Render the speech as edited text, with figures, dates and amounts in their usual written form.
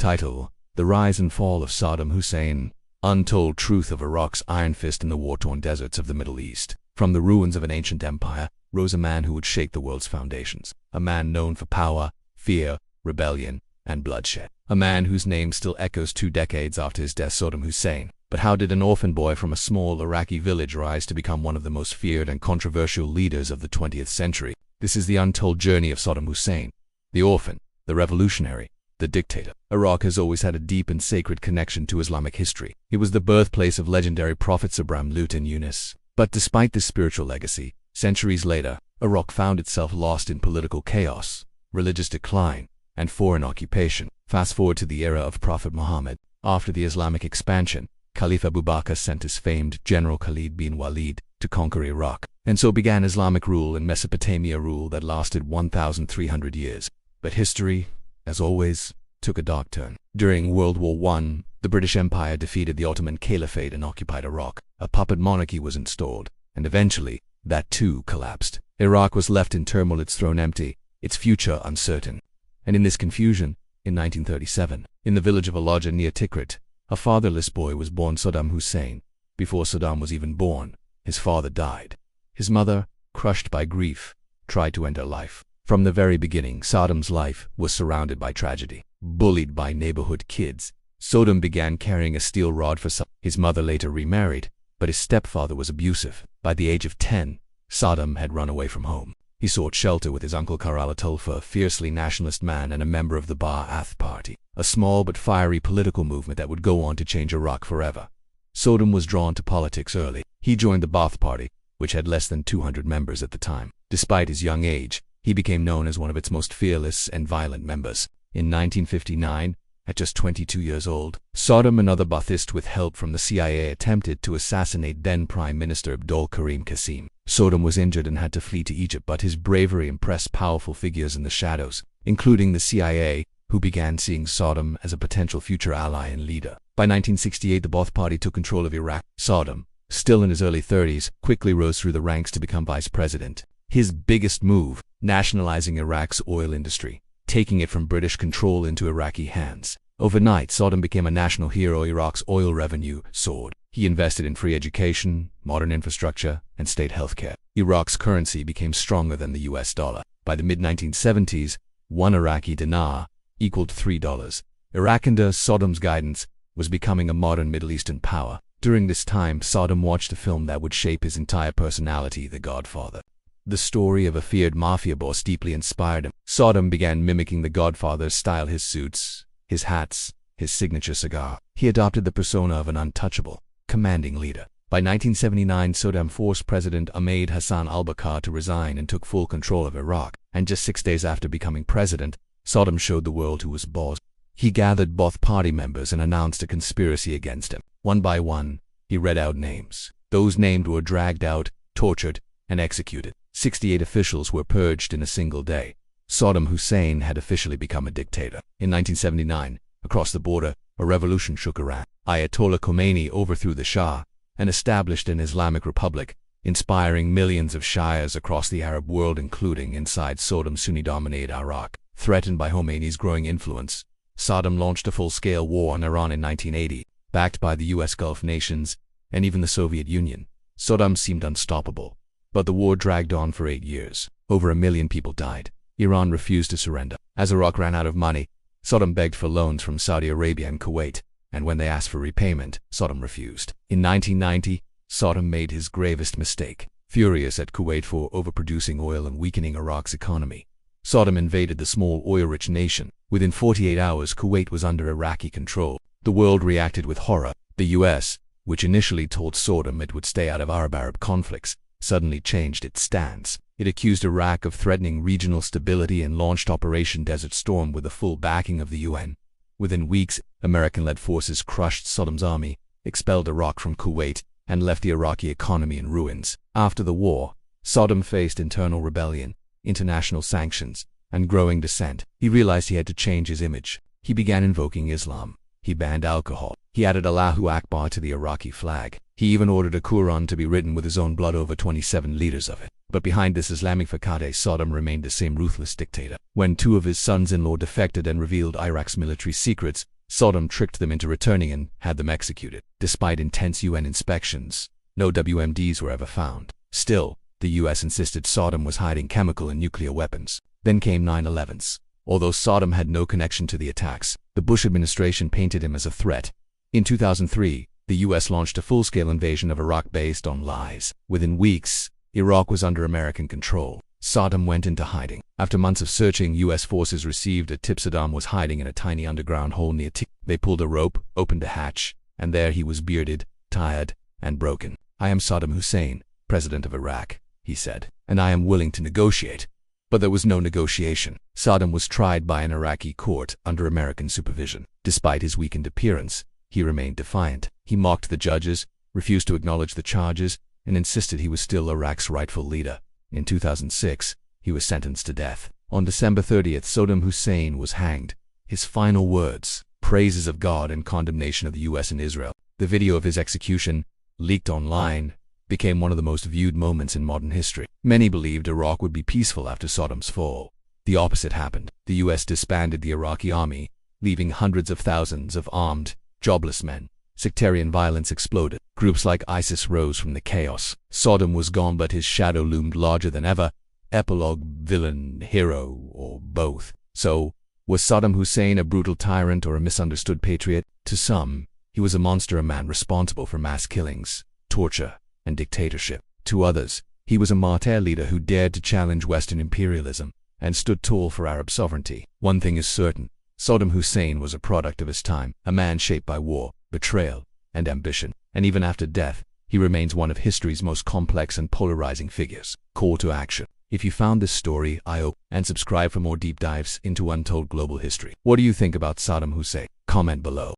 Title: The Rise and Fall of Saddam Hussein. Untold truth of Iraq's iron fist in the war-torn deserts of the Middle East. From the ruins of an ancient empire rose a man who would shake the world's foundations. A man known for power, fear, rebellion, and bloodshed. A man whose name still echoes 2 decades after his death, Saddam Hussein. But how did an orphan boy from a small Iraqi village rise to become one of the most feared and controversial leaders of the 20th century? This is the untold journey of Saddam Hussein, the orphan, the revolutionary, the dictator. Iraq has always had a deep and sacred connection to Islamic history. It was the birthplace of legendary prophets Abraham, Lut, and Yunus. But despite this spiritual legacy, centuries later, Iraq found itself lost in political chaos, religious decline, and foreign occupation. Fast forward to the era of Prophet Muhammad. After the Islamic expansion, Caliph Abu Bakr sent his famed General Khalid bin Walid to conquer Iraq. And so began Islamic rule in Mesopotamia, rule that lasted 1,300 years. But history, as always, took a dark turn. During World War I, the British Empire defeated the Ottoman Caliphate and occupied Iraq. A puppet monarchy was installed, and eventually, that too collapsed. Iraq was left in turmoil, its throne empty, its future uncertain. And in this confusion, in 1937, in the village of Alaja near Tikrit, a fatherless boy was born, Saddam Hussein. Before Saddam was even born, his father died. His mother, crushed by grief, tried to end her life. From the very beginning, Saddam's life was surrounded by tragedy. Bullied by neighborhood kids, Saddam began carrying a steel rod for some. His mother later remarried, but his stepfather was abusive. By the age of 10, Saddam had run away from home. He sought shelter with his uncle Karal Atulfa, a fiercely nationalist man and a member of the Ba'ath Party, a small but fiery political movement that would go on to change Iraq forever. Saddam was drawn to politics early. He joined the Ba'ath Party, which had less than 200 members at the time. Despite his young age, he became known as one of its most fearless and violent members. In 1959, at just 22 years old, Saddam, another Ba'athist with help from the CIA, attempted to assassinate then Prime Minister Abdul Karim Qasim. Saddam was injured and had to flee to Egypt, but his bravery impressed powerful figures in the shadows, including the CIA, who began seeing Saddam as a potential future ally and leader. By 1968, the Ba'ath Party took control of Iraq. Saddam, still in his early 30s, quickly rose through the ranks to become vice president. His biggest move, nationalizing Iraq's oil industry, taking it from British control into Iraqi hands. Overnight, Saddam became a national hero. Iraq's oil revenue soared. He invested in free education, modern infrastructure, and state healthcare. Iraq's currency became stronger than the US dollar. By the mid-1970s, 1 Iraqi dinar equaled $3. Iraq, under Saddam's guidance, was becoming a modern Middle Eastern power. During this time, Saddam watched a film that would shape his entire personality, The Godfather. The story of a feared mafia boss deeply inspired him. Saddam began mimicking The Godfather's style, his suits, his hats, his signature cigar. He adopted the persona of an untouchable, commanding leader. By 1979, Saddam forced President Ahmed Hassan al-Bakr to resign and took full control of Iraq. And just 6 days after becoming president, Saddam showed the world who was boss. He gathered Ba'ath Party members and announced a conspiracy against him. One by one, he read out names. Those named were dragged out, tortured, and executed. 68 officials were purged in a single day. Saddam Hussein had officially become a dictator. In 1979, across the border, a revolution shook Iran. Ayatollah Khomeini overthrew the Shah and established an Islamic republic, inspiring millions of Shias across the Arab world, including inside Saddam's Sunni-dominated Iraq. Threatened by Khomeini's growing influence, Saddam launched a full-scale war on Iran in 1980, backed by the US Gulf nations and even the Soviet Union. Saddam seemed unstoppable, but the war dragged on for 8 years. Over 1 million people died. Iran refused to surrender. As Iraq ran out of money, Saddam begged for loans from Saudi Arabia and Kuwait, and when they asked for repayment, Saddam refused. In 1990, Saddam made his gravest mistake. Furious at Kuwait for overproducing oil and weakening Iraq's economy, Saddam invaded the small oil-rich nation. Within 48 hours, Kuwait was under Iraqi control. The world reacted with horror. The US, which initially told Saddam it would stay out of Arab conflicts, suddenly changed its stance. It accused Iraq of threatening regional stability and launched Operation Desert Storm with the full backing of the UN. Within weeks, American-led forces crushed Saddam's army, expelled Iraq from Kuwait, and left the Iraqi economy in ruins. After the war, Saddam faced internal rebellion, international sanctions, and growing dissent. He realized he had to change his image. He began invoking Islam. He banned alcohol. He added Allahu Akbar to the Iraqi flag. He even ordered a Quran to be written with his own blood, over 27 liters of it. But behind this Islamic facade, Saddam remained the same ruthless dictator. When two of his sons-in-law defected and revealed Iraq's military secrets, Saddam tricked them into returning and had them executed. Despite intense UN inspections, no WMDs were ever found. Still, the US insisted Saddam was hiding chemical and nuclear weapons. Then came 9/11s. Although Saddam had no connection to the attacks, the Bush administration painted him as a threat. In 2003, the US launched a full-scale invasion of Iraq based on lies. Within weeks, Iraq was under American control. Saddam went into hiding. After months of searching, US forces received a tip Saddam was hiding in a tiny underground hole near Tikrit. They pulled a rope, opened a hatch, and there he was, bearded, tired, and broken. "I am Saddam Hussein, president of Iraq," he said, "and I am willing to negotiate." But there was no negotiation. Saddam was tried by an Iraqi court under American supervision. Despite his weakened appearance, he remained defiant. He mocked the judges, refused to acknowledge the charges, and insisted he was still Iraq's rightful leader. In 2006, he was sentenced to death. On December 30th, Saddam Hussein was hanged. His final words, praises of God and condemnation of the US and Israel. The video of his execution, leaked online, became one of the most viewed moments in modern history. Many believed Iraq would be peaceful after Saddam's fall. The opposite happened. The US disbanded the Iraqi army, leaving hundreds of thousands of armed, jobless men. Sectarian violence exploded. Groups like ISIS rose from the chaos. Saddam was gone, but his shadow loomed larger than ever. Epilogue, villain, hero, or both. So, was Saddam Hussein a brutal tyrant or a misunderstood patriot? To some, he was a monster, a man responsible for mass killings, torture, and dictatorship. To others, he was a martyr leader who dared to challenge Western imperialism and stood tall for Arab sovereignty. One thing is certain: Saddam Hussein was a product of his time, a man shaped by war, betrayal, and ambition. And even after death, he remains one of history's most complex and polarizing figures. Call to action. If you found this story eye-opening, and subscribe for more deep dives into untold global history. What do you think about Saddam Hussein? Comment below.